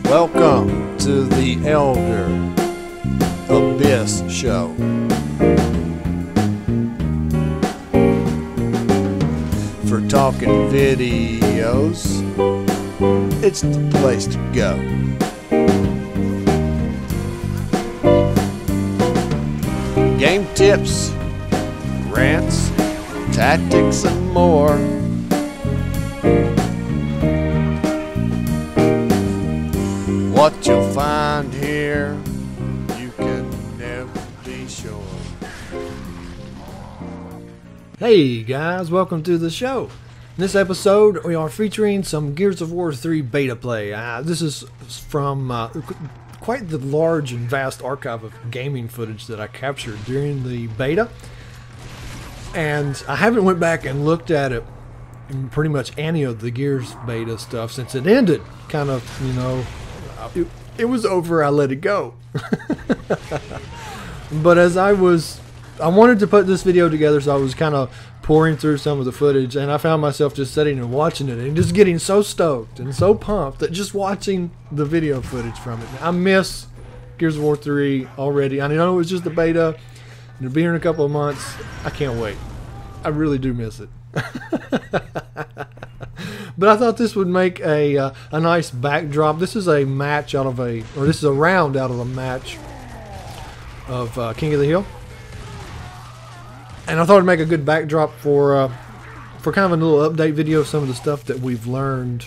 Welcome to the ElderAbyss show. For talking videos, it's the place to go. Game tips, rants, tactics, and more. What you'll find here, you can never be sure. Hey guys, welcome to the show. In this episode, we are featuring some Gears of War 3 beta play. This is from quite the large and vast archive of gaming footage that I captured during the beta. And I haven't went back and looked at it in pretty much any of the Gears beta stuff since it ended. Kind of, you know, it was over, I let it go. But as I wanted to put this video together, so I was kind of pouring through some of the footage, and I found myself just sitting and watching it and just getting so stoked and so pumped that just watching the video footage from it. I miss Gears of War 3 already. I know it was just a beta, and it'll be here in a couple of months. I can't wait. I really do miss it. But I thought this would make a nice backdrop. This is a match out of this is a round out of a match of King of the Hill. And I thought it'd make a good backdrop for kind of a little update video of some of the stuff that we've learned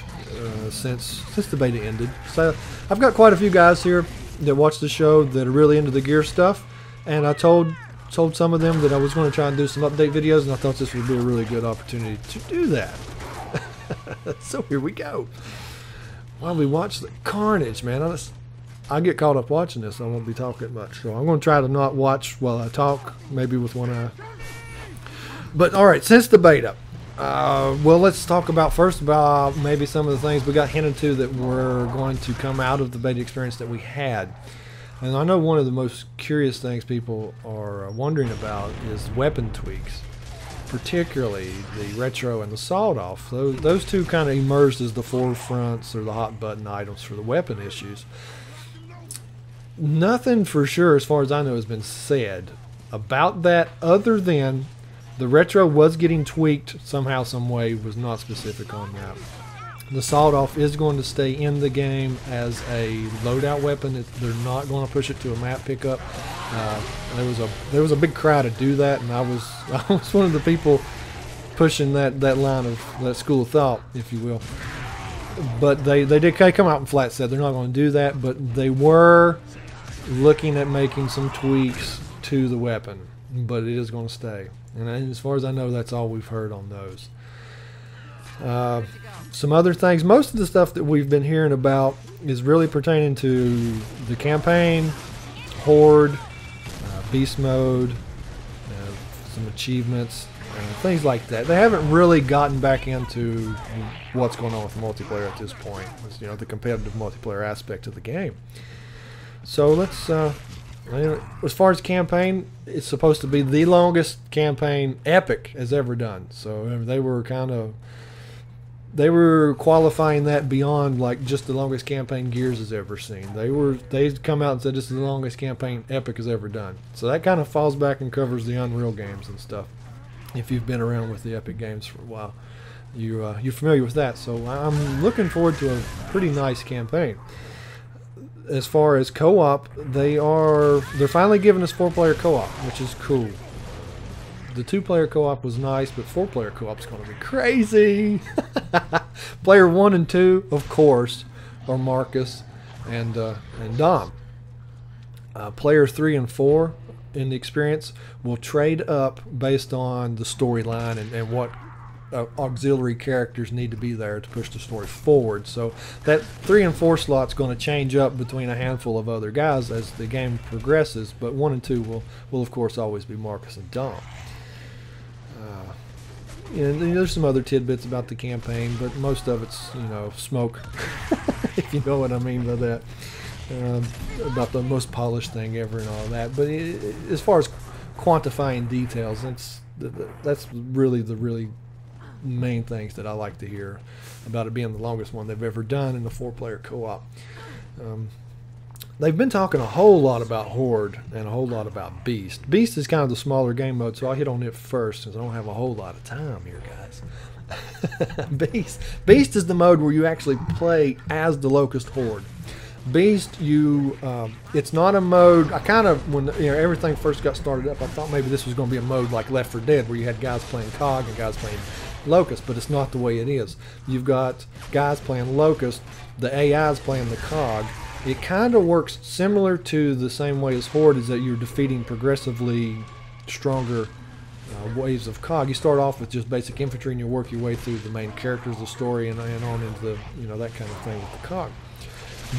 since the beta ended. So I've got quite a few guys here that watch the show that are really into the gear stuff, and I told some of them that I was going to try and do some update videos, and I thought this would be a really good opportunity to do that. So here we go. While we watch the carnage, man, I get caught up watching this. I won't be talking much, so I'm going to try to not watch while I talk, maybe with one eye. But all right, since the beta, well, let's talk about maybe some of the things we got hinted to that were going to come out of the beta experience that we had. And I know one of the most curious things people are wondering about is weapon tweaks, particularly the retro and the sawed-off. Those two kind of emerged as the forefronts or the hot button items for the weapon issues. Nothing for sure, as far as I know, has been said about that, other than the retro was getting tweaked somehow, some way. Was not specific on that. The sawed-off is going to stay in the game as a loadout weapon. They're not going to push it to a map pickup. There was a big cry to do that, and I was one of the people pushing that line of that school of thought, if you will. But they did come out and flat said they're not going to do that, but they were looking at making some tweaks to the weapon, but it is going to stay. And as far as I know, that's all we've heard on those. Some other things, most of the stuff that we've been hearing about is really pertaining to the campaign, Horde, Beast Mode, some achievements, things like that. They haven't really gotten back into what's going on with the multiplayer at this point. You know, the competitive multiplayer aspect of the game. So let's, as far as campaign, it's supposed to be the longest campaign Epic has ever done. So they were qualifying that beyond like just the longest campaign Gears has ever seen. They'd come out and said this is the longest campaign Epic has ever done. So that kind of falls back and covers the Unreal games and stuff. If you've been around with the Epic games for a while, you're familiar with that. So I'm looking forward to a pretty nice campaign. As far as co-op, they're finally giving us 4-player co-op, which is cool. The 2-player co-op was nice, but 4-player co-op is going to be crazy. Player 1 and 2, of course, are Marcus and Dom. Player 3 and 4 in the experience will trade up based on the storyline and what auxiliary characters need to be there to push the story forward. So that 3 and 4 slot's going to change up between a handful of other guys as the game progresses, but 1 and 2 will of course always be Marcus and Dom. And there's some other tidbits about the campaign, but most of it's, you know, smoke, if you know what I mean by that. About the most polished thing ever and all that. But as far as quantifying details, that's really the main things that I like to hear about it being the longest one they've ever done in the 4-player co-op. They've been talking a whole lot about Horde and a whole lot about Beast. Beast is kind of the smaller game mode, so I'll hit on it first since I don't have a whole lot of time here, guys. Beast is the mode where you actually play as the Locust Horde. Beast, it's not a mode. I kind of, when everything first got started up, I thought maybe this was going to be a mode like Left 4 Dead, where you had guys playing COG and guys playing Locust, but it's not the way it is. You've got guys playing Locust, the AI's playing the COG. It kind of works similar to the same way as Horde, is that you're defeating progressively stronger waves of COG. You start off with just basic infantry and you work your way through the main characters, the story, and on into the, that kind of thing with the COG.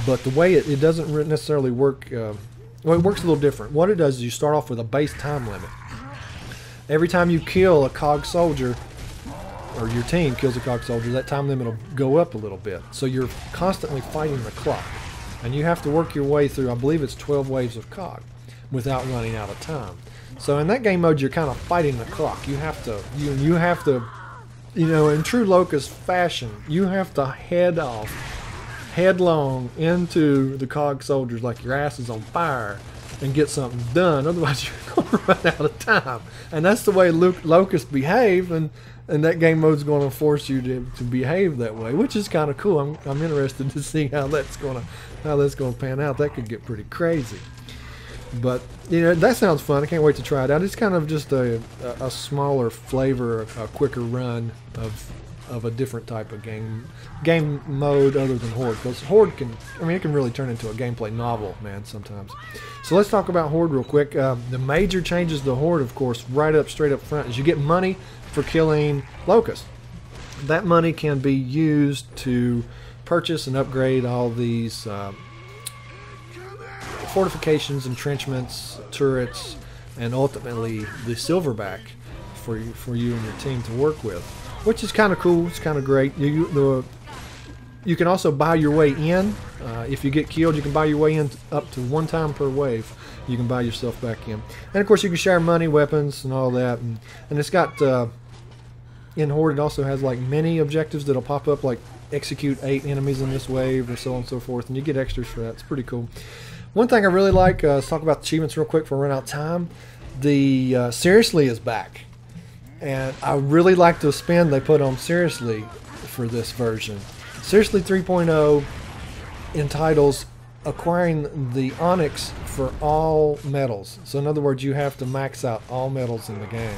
But the way it doesn't necessarily work, well, it works a little different. What it does is you start off with a base time limit. Every time you kill a COG soldier, or your team kills a COG soldier, that time limit will go up a little bit. So you're constantly fighting the clock. And you have to work your way through, I believe it's 12 waves of COG without running out of time. So in that game mode, you're kind of fighting the clock. You have to, in true Locust fashion, you have to head off headlong into the COG soldiers like your ass is on fire and get something done. Otherwise, you're going to run out of time. And that's the way Locusts behave, and that game mode's going to force you to behave that way, which is kind of cool. I'm interested to see how that's going to pan out. That could get pretty crazy. But that sounds fun. I can't wait to try it out. It's kind of just a smaller flavor, a quicker run of a different type of game mode other than Horde, because Horde it can really turn into a gameplay novel, man, sometimes. So let's talk about Horde real quick. The major changes to Horde, of course, straight up front, is you get money for killing Locusts. That money can be used to purchase and upgrade all these fortifications, entrenchments, turrets, and ultimately the silverback for you and your team to work with, which is kind of cool. It's kind of great. You can also buy your way in. If you get killed, you can buy your way in up to 1 time per wave. You can buy yourself back in. And of course, you can share money, weapons, and all that. And it's got, in Horde, it also has like mini objectives that'll pop up, like execute 8 enemies in this wave, or so on and so forth. And you get extras for that. It's pretty cool. One thing I really like, let's talk about the achievements real quick before I run out of time. The Seriously is back. And I really like the spin they put on Seriously for this version. Seriously 3.0 entitles acquiring the Onyx for all medals. So in other words, you have to max out all medals in the game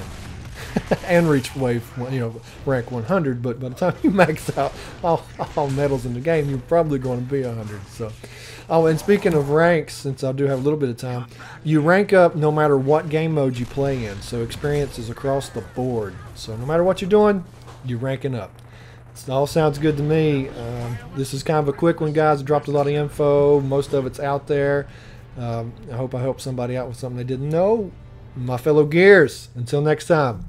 and reach rank 100. But by the time you max out all medals in the game, you're probably going to be 100. So, and speaking of ranks, since I do have a little bit of time, you rank up no matter what game mode you play in. So experience is across the board. So no matter what you're doing, you're ranking up. It all sounds good to me. This is kind of a quick one, guys. I dropped a lot of info. Most of it's out there. I hope I helped somebody out with something they didn't know. My fellow Gears, until next time,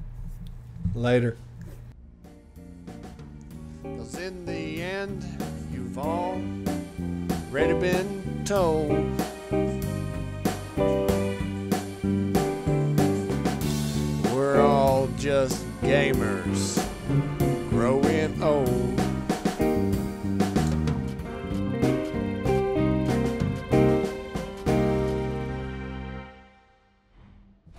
later. 'Cause in the end, you've already been told. We're all just gamers growing old.